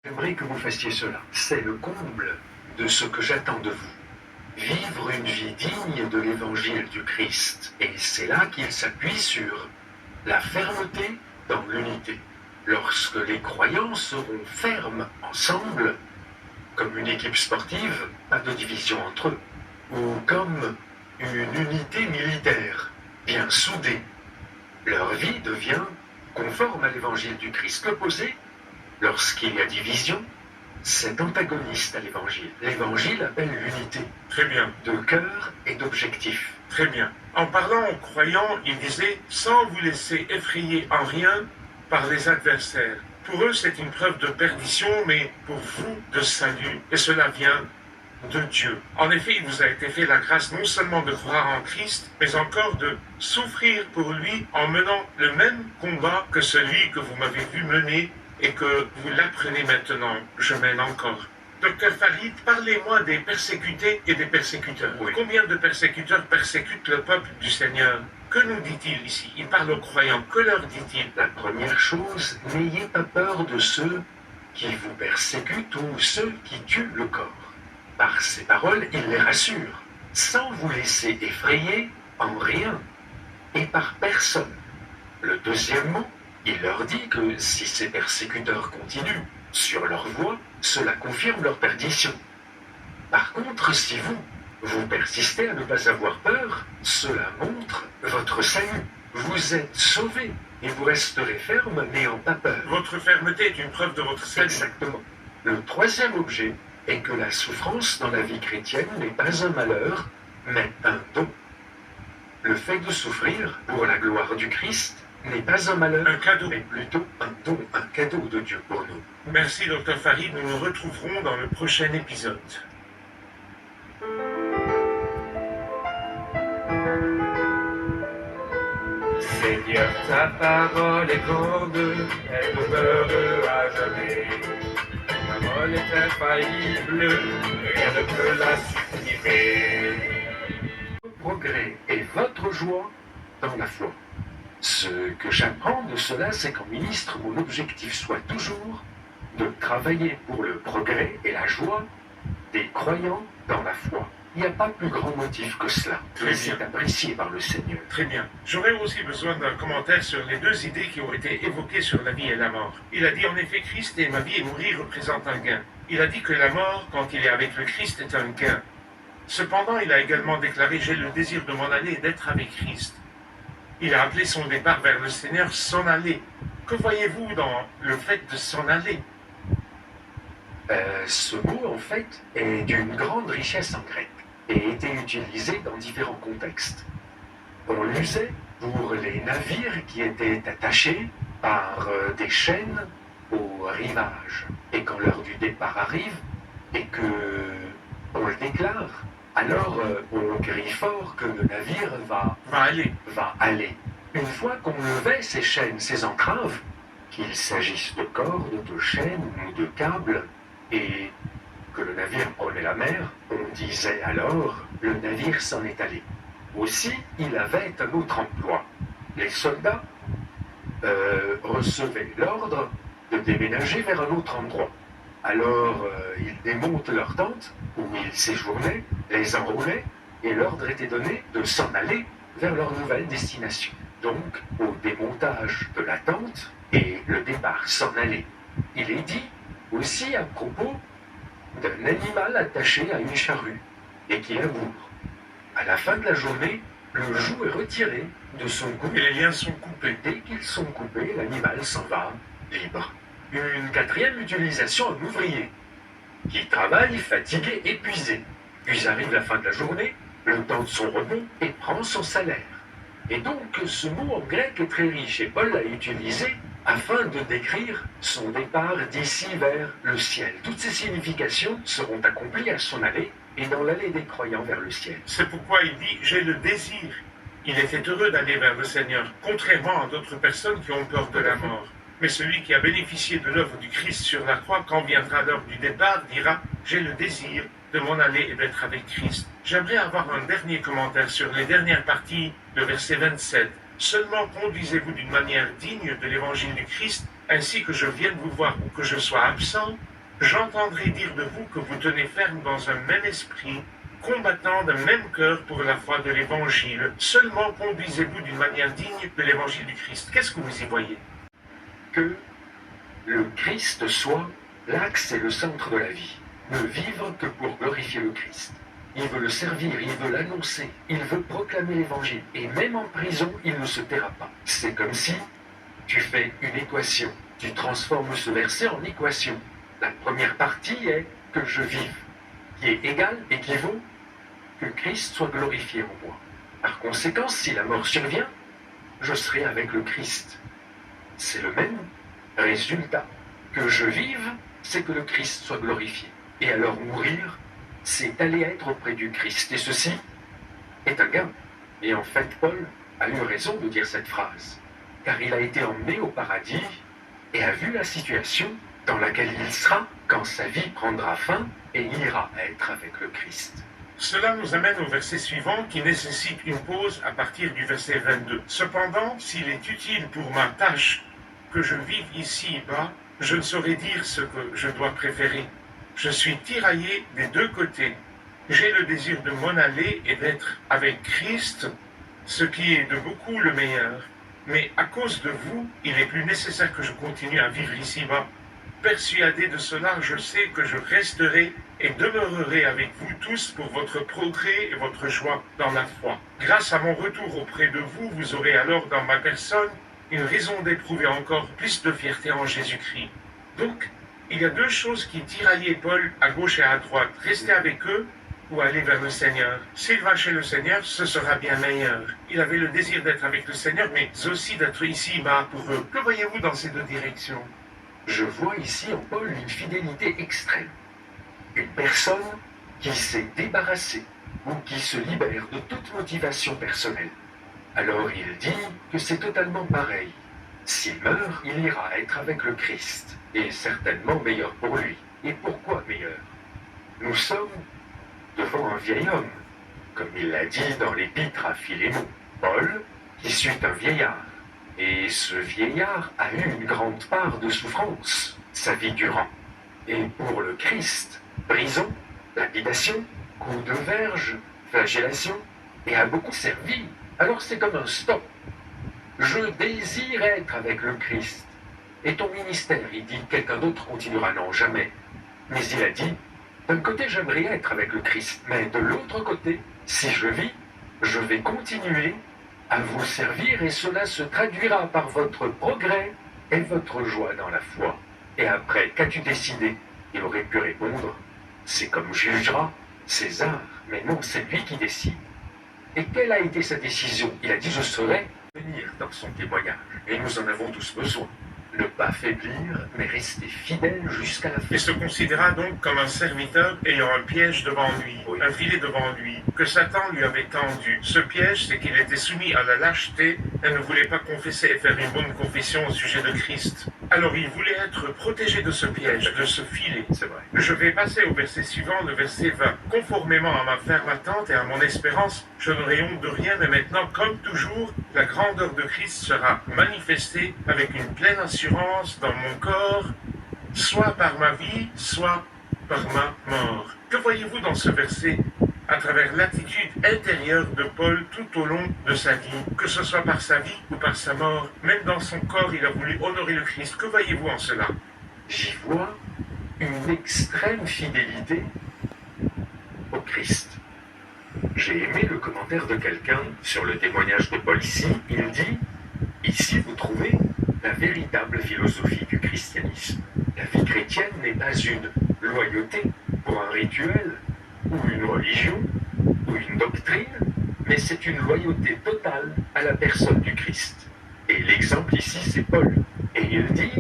J'aimerais que vous fassiez cela. C'est le comble de ce que j'attends de vous. Vivre une vie digne de l'évangile du Christ. Et c'est là qu'il s'appuie sur la fermeté dans l'unité. Lorsque les croyants seront fermes ensemble, comme une équipe sportive, pas de division entre eux, ou comme une unité militaire, bien soudée, leur vie devient conforme à l'évangile du Christ. L'opposé, lorsqu'il y a division, c'est antagoniste à l'évangile. L'évangile appelle l'unité. Très bien. De cœur et d'objectif. Très bien. En parlant aux croyants, il disait « sans vous laisser effrayer en rien par les adversaires ». Pour eux, c'est une preuve de perdition, mais pour vous, de salut. Et cela vient de Dieu. En effet, il vous a été fait la grâce non seulement de croire en Christ, mais encore de souffrir pour lui en menant le même combat que celui que vous m'avez vu mener et que vous l'apprenez maintenant. Je mène encore. Docteur Farid, parlez-moi des persécutés et des persécuteurs. Oui. Combien de persécuteurs persécutent le peuple du Seigneur? Que nous dit-il ici? Il parle aux croyants. Que leur dit-il? La première chose, n'ayez pas peur de ceux qui vous persécutent ou ceux qui tuent le corps. Par ces paroles, il les rassure, sans vous laisser effrayer en rien et par personne. Le deuxième mot, il leur dit que si ces persécuteurs continuent sur leur voie, cela confirme leur perdition. Par contre, si vous persistez à ne pas avoir peur, cela montre votre salut. Vous êtes sauvés et vous resterez ferme n'ayant pas peur. Votre fermeté est une preuve de votre salut. Exactement. Le troisième objet est que la souffrance dans la vie chrétienne n'est pas un malheur, mais un don. Le fait de souffrir pour la gloire du Christ n'est pas un malheur, Un cadeau. mais plutôt un don, un cadeau de Dieu pour nous. Merci, Docteur Farid. Nous nous retrouverons dans le prochain épisode. Seigneur, ta parole est grande, elle demeure à jamais. Ta parole est infaillible, rien ne peut la supprimer. Progrès et votre joie dans la foi. Ce que j'apprends de cela, c'est qu'en ministre, mon objectif soit toujours de travailler pour le progrès et la joie des croyants dans la foi. Il n'y a pas plus grand motif que cela. Très Et c'est bien. apprécié par le Seigneur. Très bien. J'aurais aussi besoin d'un commentaire sur les deux idées qui ont été évoquées sur la vie et la mort. Il a dit en effet Christ et ma vie et mourir représentent un gain. Il a dit que la mort, quand il est avec le Christ, est un gain. Cependant, il a également déclaré « J'ai le désir de m'en aller et d'être avec Christ ». Il a appelé son départ vers le Seigneur « s'en aller ». Que voyez-vous dans le fait de s'en aller? Ce mot, en fait, est d'une grande richesse en grec et était utilisé dans différents contextes. On l'usait pour les navires qui étaient attachés par des chaînes au rivage. Et quand l'heure du départ arrive et que on le déclare, alors on crie fort que le navire Va aller. va aller. Une fois qu'on levait ces chaînes, ces entraves, qu'il s'agisse de cordes, de chaînes ou de câbles, et que le navire prenait la mer, on disait alors « le navire s'en est allé ». Aussi, il avait un autre emploi. Les soldats recevaient l'ordre de déménager vers un autre endroit. Alors, ils démontent leur tente, où ils séjournaient, les enroulaient, et l'ordre était donné de s'en aller vers leur nouvelle destination. Donc, au démontage de la tente et le départ s'en aller. Il est dit aussi à propos d'un animal attaché à une charrue et qui laboure. À la fin de la journée, le joug est retiré de son cou Et les liens sont coupés. dès qu'ils sont coupés, l'animal s'en va libre. Une quatrième utilisation, un ouvrier qui travaille fatigué, épuisé. Puis arrive la fin de la journée, le temps de son repos, et prend son salaire. Et donc, ce mot en grec est très riche, et Paul l'a utilisé afin de décrire son départ d'ici vers le ciel. Toutes ces significations seront accomplies à son allée et dans l'allée des croyants vers le ciel. C'est pourquoi il dit « J'ai le désir ». Il était heureux d'aller vers le Seigneur, contrairement à d'autres personnes qui ont peur de la mort. Mais celui qui a bénéficié de l'œuvre du Christ sur la croix, quand viendra l'heure du départ, dira « J'ai le désir de m'en aller et d'être avec Christ ». J'aimerais avoir un dernier commentaire sur les dernières parties de verset 27. « Seulement conduisez-vous d'une manière digne de l'évangile du Christ, ainsi que je vienne vous voir ou que je sois absent, J'entendrai dire de vous que vous tenez ferme dans un même esprit, combattant d'un même cœur pour la foi de l'Évangile. Seulement conduisez-vous d'une manière digne de l'Évangile du Christ. Qu'est-ce que vous y voyez? Que le Christ soit l'axe et le centre de la vie. Ne vivre que pour glorifier le Christ. Il veut le servir, il veut l'annoncer, il veut proclamer l'Évangile. Et même en prison, il ne se taira pas. C'est comme si tu fais une équation. Tu transformes ce verset en équation. La première partie est que je vive, qui est égal, équivaut, que Christ soit glorifié en moi. Par conséquent, si la mort survient, je serai avec le Christ. C'est le même résultat. Que je vive, c'est que le Christ soit glorifié. Et alors mourir, c'est aller être auprès du Christ. Et ceci est un gain. Et en fait, Paul a eu raison de dire cette phrase, car il a été emmené au paradis et a vu la situation dans laquelle il sera quand sa vie prendra fin et il ira être avec le Christ. Cela nous amène au verset suivant qui nécessite une pause à partir du verset 22. Cependant, s'il est utile pour ma tâche que je vive ici-bas, je ne saurais dire ce que je dois préférer. Je suis tiraillé des deux côtés. J'ai le désir de m'en aller et d'être avec Christ, ce qui est de beaucoup le meilleur. Mais à cause de vous, il est plus nécessaire que je continue à vivre ici-bas. Persuadé de cela, je sais que je resterai et demeurerai avec vous tous pour votre progrès et votre joie dans la foi. Grâce à mon retour auprès de vous, vous aurez alors dans ma personne une raison d'éprouver encore plus de fierté en Jésus-Christ. Donc, il y a deux choses qui tiraillaient Paul à gauche et à droite. Rester avec eux ou aller vers le Seigneur. S'il va chez le Seigneur, ce sera bien meilleur. Il avait le désir d'être avec le Seigneur, mais aussi d'être ici-bas pour eux. Que voyez-vous dans ces deux directions? Je vois ici en Paul une fidélité extrême. Une personne qui s'est débarrassée ou qui se libère de toute motivation personnelle. Alors il dit que c'est totalement pareil. S'il meurt, il ira être avec le Christ, et certainement meilleur pour lui. Et pourquoi meilleur? Nous sommes devant un vieil homme, comme il l'a dit dans l'épître à Philémon. Paul, qui suit un vieillard. Et ce vieillard a eu une grande part de souffrance, sa vie durant. Et pour le Christ, prison, lapidation, coup de verge, flagellation, et a beaucoup servi. Alors c'est comme un stop. Je désire être avec le Christ. Et ton ministère, il dit, quelqu'un d'autre continuera, non, jamais. Mais il a dit, d'un côté j'aimerais être avec le Christ, mais de l'autre côté, si je vis, je vais continuer à vous servir et cela se traduira par votre progrès et votre joie dans la foi. Et après, qu'as-tu décidé? Il aurait pu répondre, c'est comme jugera César, mais non, c'est lui qui décide. Et quelle a été sa décision? Il a dit, je serai venir dans son témoignage. Et nous en avons tous besoin. Ne pas faiblir, mais rester fidèle jusqu'à la fin. Il se considéra donc comme un serviteur ayant un piège devant lui, Oui. un filet devant lui, que Satan lui avait tendu. Ce piège, c'est qu'il était soumis à la lâcheté et ne voulait pas confesser et faire une bonne confession au sujet de Christ. Alors il voulait être protégé de ce piège, de ce filet. C'est vrai. Je vais passer au verset suivant, le verset 20. Conformément à ma ferme attente et à mon espérance, je n'aurai honte de rien, mais maintenant, comme toujours, la grandeur de Christ sera manifestée avec une pleine assurance dans mon corps, soit par ma vie, soit par ma mort. Que voyez-vous dans ce verset à travers l'attitude intérieure de Paul tout au long de sa vie, que ce soit par sa vie ou par sa mort? Même dans son corps, il a voulu honorer le Christ. Que voyez-vous en cela? J'y vois une extrême fidélité au Christ. J'ai aimé le commentaire de quelqu'un sur le témoignage de Paul ici. Il dit, ici vous trouvez la véritable philosophie du christianisme. La vie chrétienne n'est pas une loyauté pour un rituel, ou une religion, ou une doctrine, mais c'est une loyauté totale à la personne du Christ. Et l'exemple ici, c'est Paul. Et il dit,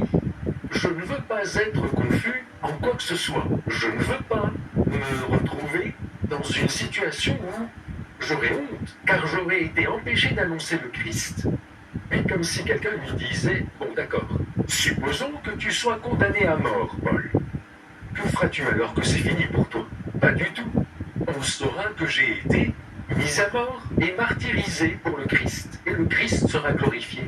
je ne veux pas être confus en quoi que ce soit. Je ne veux pas me retrouver dans une situation où j'aurais honte, car j'aurais été empêché d'annoncer le Christ. Et comme si quelqu'un lui disait, bon d'accord, supposons que tu sois condamné à mort, Paul. Que feras-tu alors que c'est fini pour toi? Pas du tout. On saura que j'ai été mis à mort et martyrisé pour le Christ. Et le Christ sera glorifié.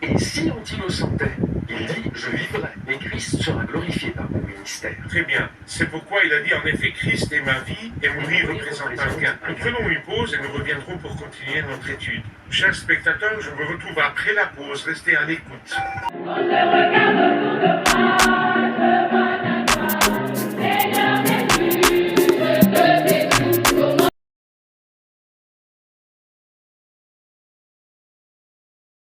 Et si on t'innocentait, il Il dit, je vivrai, et Christ sera glorifié par mon ministère. Très bien. C'est pourquoi il a dit en effet Christ est ma vie et mourir représente un gain. Nous prenons une pause et nous reviendrons pour continuer notre étude. Chers spectateurs, je vous retrouve après la pause. Restez à l'écoute. On se regarde autour de moi.